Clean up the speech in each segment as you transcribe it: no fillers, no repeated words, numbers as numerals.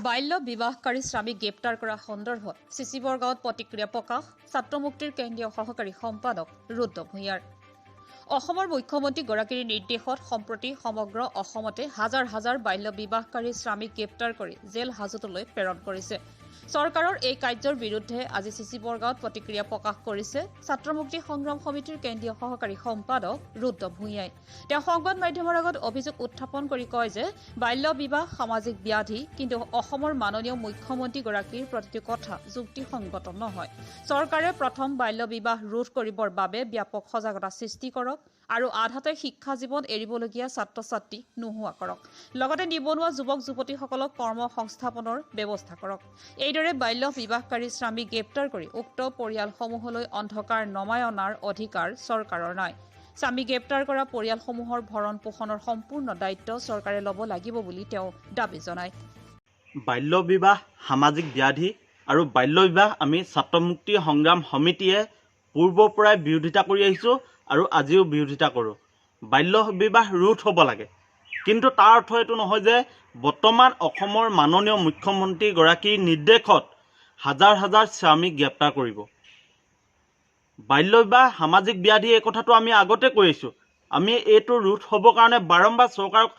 বাল্য বিবাহকাৰী শ্ৰমিক গ্ৰেপ্তাৰ কৰা সন্দৰ্ভত চিচিবৰগাঁৱত প্ৰতিক্ৰিয়া প্ৰকাশ ছাত্ৰ মুক্তিৰ কেন্দ্ৰীয় সহকাৰী সম্পাদক ৰুদ্ৰ ভূঞাৰ। অসমৰ মুখ্যমন্ত্ৰীগৰাকীৰ নিৰ্দেশত সম্প্ৰতি সমগ্ৰ অসমতে হাজাৰ হাজাৰ বাল্য বিবাহকাৰী শ্ৰমিক গ্ৰেপ্তাৰ কৰি জেল হাজতলৈ প্ৰেৰণ কৰিছে। চৰকাৰৰ এই কাৰ্যৰ বিৰুদ্ধে আজি চিচিবৰগাঁৱত প্ৰতিক্ৰিয়া প্ৰকাশ কৰিছে ছাত্ৰ মুক্তি সংগ্ৰাম সমিতিৰ কেন্দ্ৰীয় সহকাৰী সম্পাদক ৰুদ্ৰ ভূঞাই। তেওঁ সংবাদ মাধ্যমৰ আগত অভিযোগ উত্থাপন কৰি কয় যে বাল্য বিবাহ সামাজিক ব্যাধি, কিন্তু অসমৰ মাননীয় মুখ্যমন্ত্ৰীগৰাকীৰ প্ৰতিটো কথা যুক্তিসংগত নহয়। চৰকাৰে প্ৰথম বাল্য বিবাহ ৰোধ কৰিবৰ বাবে ব্যাপক সজাগতা সৃষ্টি কৰক আৰু আধাতে শিক্ষা জীৱন এৰিবলগীয়া ছাত্ৰ ছাত্ৰীক নোহোৱা কৰক। লগতে নিবনুৱা যুৱক যুৱতীসকলক কৰ্ম সংস্থাপনৰ ব্যৱস্থা কৰক। এইদৰে বাল্য বিবাহকাৰী শ্ৰমিক গ্ৰেপ্তাৰ কৰি উক্ত পৰিয়ালসমূহলৈ অন্ধকাৰ নমাই অনাৰ অধিকাৰ চৰকাৰৰ নাই। স্বামী গ্ৰেপ্তাৰ কৰা পৰিয়ালসমূহৰ ভৰণ পোষণৰ সম্পূৰ্ণ দায়িত্ব চৰকাৰে ল'ব লাগিব বুলি তেওঁ দাবী জনায়। বাল্য বিবাহ সামাজিক ব্যাধি আৰু বাল্য বিবাহ আমি ছাত্ৰ মুক্তি সংগ্ৰাম সমিতিয়ে পূৰ্বৰ পৰাই বিৰোধিতা কৰি আহিছোঁ আৰু আজিও বিৰোধিতা কৰোঁ। বাল্য বিবাহ ৰোধ হ'ব লাগে, কিন্তু তাৰ অৰ্থ এইটো নহয় যে বৰ্তমান অসমৰ মাননীয় মুখ্যমন্ত্ৰীগৰাকীৰ নিৰ্দেশত হাজাৰ হাজাৰ শ্ৰমিক গ্ৰেপ্তাৰ কৰিব। বাল্য বিবাহ সামাজিক ব্যাধি এই কথাটো আমি আগতে কৈ আহিছোঁ। আমি এইটো ৰোধ হ'বৰ কাৰণে বাৰম্বাৰ চৰকাৰক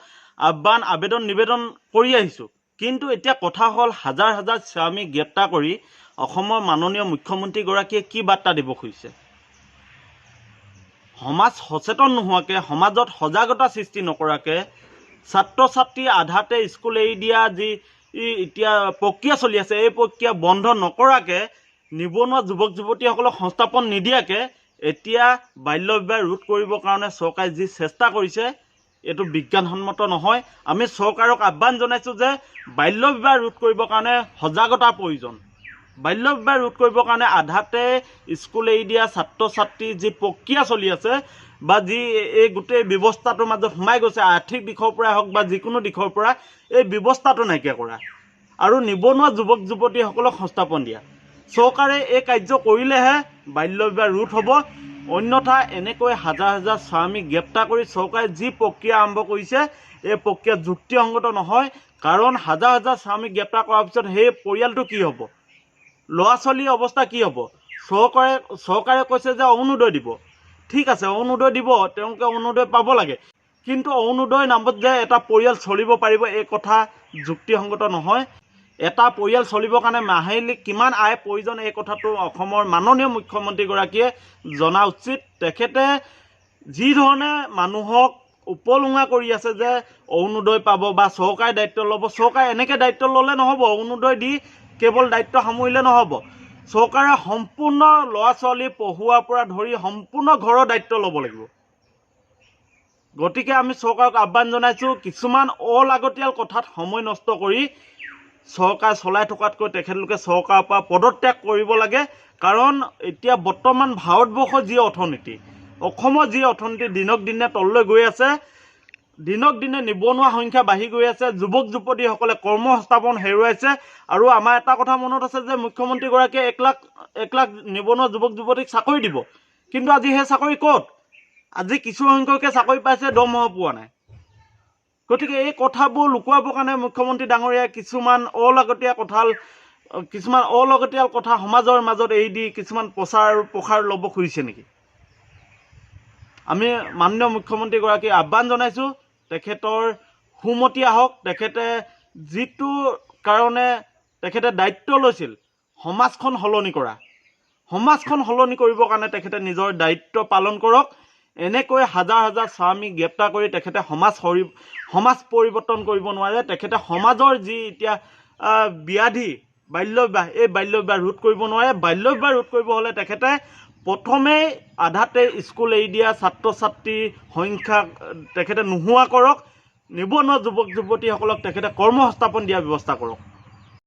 আবেদন নিবেদন কৰি আহিছোঁ। কিন্তু এতিয়া কথা হ'ল হাজাৰ হাজাৰ শ্ৰমিক গ্ৰেপ্তাৰ কৰি অসমৰ মাননীয় মুখ্যমন্ত্ৰীগৰাকীয়ে কি বাৰ্তা দিব খুজিছে? সমাজ সচেতন নোহোৱাকৈ, সমাজত সজাগতা সৃষ্টি নকৰাকৈ, ছাত্ৰ ছাত্ৰী আধাতে স্কুল এৰি দিয়া যি এতিয়া প্ৰক্ৰিয়া চলি আছে, এই প্ৰক্ৰিয়া বন্ধ নকৰাকৈ, নিবনুৱা যুৱক যুৱতীসকলক সংস্থাপন নিদিয়াকৈ এতিয়া বাল্য বিবাহ ৰোধ কৰিবৰ কাৰণে চৰকাৰে যি চেষ্টা কৰিছে এইটো বিজ্ঞানসন্মত নহয়। আমি চৰকাৰক আহ্বান জনাইছোঁ যে বাল্য বিবাহ ৰোধ কৰিবৰ কাৰণে সজাগতাৰ প্ৰয়োজন। বাল্য বিবাহ ৰোধ কৰিবৰ কাৰণে আধাতে স্কুল এৰি দিয়া ছাত্ৰ ছাত্ৰীৰ যি প্ৰক্ৰিয়া চলি আছে বা যি এই গোটেই ব্যৱস্থাটোৰ মাজত সোমাই গৈছে, আৰ্থিক দিশৰ পৰাই হওক বা যিকোনো দিশৰ পৰা এই ব্যৱস্থাটো নাইকিয়া কৰা আৰু নিবনুৱা যুৱক যুৱতীসকলক সংস্থাপন দিয়া। চৰকাৰে এই কাৰ্য কৰিলেহে বাল্য বিবাহ ৰোধ হ'ব। অন্যথা এনেকৈ হাজাৰ হাজাৰ শ্ৰমিক গ্ৰেপ্তাৰ কৰি চৰকাৰে যি প্ৰক্ৰিয়া আৰম্ভ কৰিছে এই প্ৰক্ৰিয়া যুক্তিসংগত নহয়। কাৰণ হাজাৰ হাজাৰ শ্ৰমিক গ্ৰেপ্তাৰ কৰাৰ পিছত সেই পৰিয়ালটো কি হ'ব? ল'ৰা ছোৱালীৰ অৱস্থা কি হ'ব? চৰকাৰে কৈছে যে অৰুণোদয় দিব। ঠিক আছে, অৰুণোদয় দিব, তেওঁলোকে অৰুণোদয় পাব লাগে, কিন্তু অৰুণোদয়ৰ নামত যে এটা পৰিয়াল চলিব পাৰিব এই কথা যুক্তিসংগত নহয়। এটা পৰিয়াল চলিবৰ কাৰণে মাহিলী কিমান আয় প্ৰয়োজন এই কথাটো অসমৰ মাননীয় মুখ্যমন্ত্ৰীগৰাকীয়ে জনা উচিত। তেখেতে যি ধৰণে মানুহক উপলুঙা কৰি আছে যে অৰুণোদয় পাব বা চৰকাৰে দায়িত্ব ল'ব, চৰকাৰে এনেকৈ দায়িত্ব ল'লে নহ'ব। অৰুণোদয় দি কেৱল দায়িত্ব সামৰিলে নহ'ব। চৰকাৰে সম্পূৰ্ণ ল'ৰা ছোৱালী পঢ়ুৱাৰ পৰা ধৰি সম্পূৰ্ণ ঘৰৰ দায়িত্ব ল'ব লাগিব। গতিকে আমি চৰকাৰক আহ্বান জনাইছোঁ, কিছুমান অলাগতিয়াল কথাত সময় নষ্ট কৰি চৰকাৰ চলাই থকাতকৈ তেখেতলোকে চৰকাৰৰ পৰা পদত্যাগ কৰিব লাগে। কাৰণ এতিয়া বৰ্তমান ভাৰতবৰ্ষৰ যি অৰ্থনীতি, অসমৰ যি অৰ্থনীতি দিনক দিনে তললৈ গৈ আছে, দিনক দিনে নিবনুৱা সংখ্যা বাঢ়ি গৈ আছে, যুৱক যুৱতীসকলে কৰ্ম সংস্থাপন হেৰুৱাইছে। আৰু আমাৰ এটা কথা মনত আছে যে মুখ্যমন্ত্ৰীগৰাকীয়ে এক লাখ নিবনুৱা যুৱক যুৱতীক চাকৰি দিব, কিন্তু আজি সেই চাকৰি ক'ত? আজি কিছু সংখ্যকে চাকৰি পাইছে, দৰমহা পোৱা নাই। গতিকে এই কথাবোৰ লুকুৱাবৰ কাৰণে মুখ্যমন্ত্ৰী ডাঙৰীয়াই কিছুমান অলাগতিয়াল কথা সমাজৰ মাজত এৰি দি কিছুমান প্ৰসাৰ ল'ব খুজিছে নেকি? আমি মাননীয় মুখ্যমন্ত্ৰীগৰাকীক আহ্বান জনাইছোঁ, তেখেতৰ সুমতি আহক। তেখেতে যিটো কাৰণে তেখেতে দায়িত্ব লৈছিল সমাজখন সলনি কৰা, সমাজখন সলনি কৰিবৰ কাৰণে তেখেতে নিজৰ দায়িত্ব পালন কৰক। এনেকৈ হাজাৰ হাজাৰ শ্ৰমিক গ্ৰেপ্তাৰ কৰি তেখেতে সমাজ পৰিৱৰ্তন কৰিব নোৱাৰে। তেখেতে সমাজৰ যি এতিয়া ব্যাধি বাল্য বিবাহ, এই বাল্য বিবাহ ৰোধ কৰিব নোৱাৰে। বাল্য বিবাহ ৰোধ কৰিব হ'লে তেখেতে প্ৰথমেই আধাতে স্কুল এৰি দিয়া ছাত্ৰ ছাত্ৰীৰ সংখ্যা তেখেতে নোহোৱা কৰক। নিবনুৱা যুৱক যুৱতীসকলক তেখেতে কৰ্ম সংস্থাপন দিয়াৰ ব্যৱস্থা কৰক।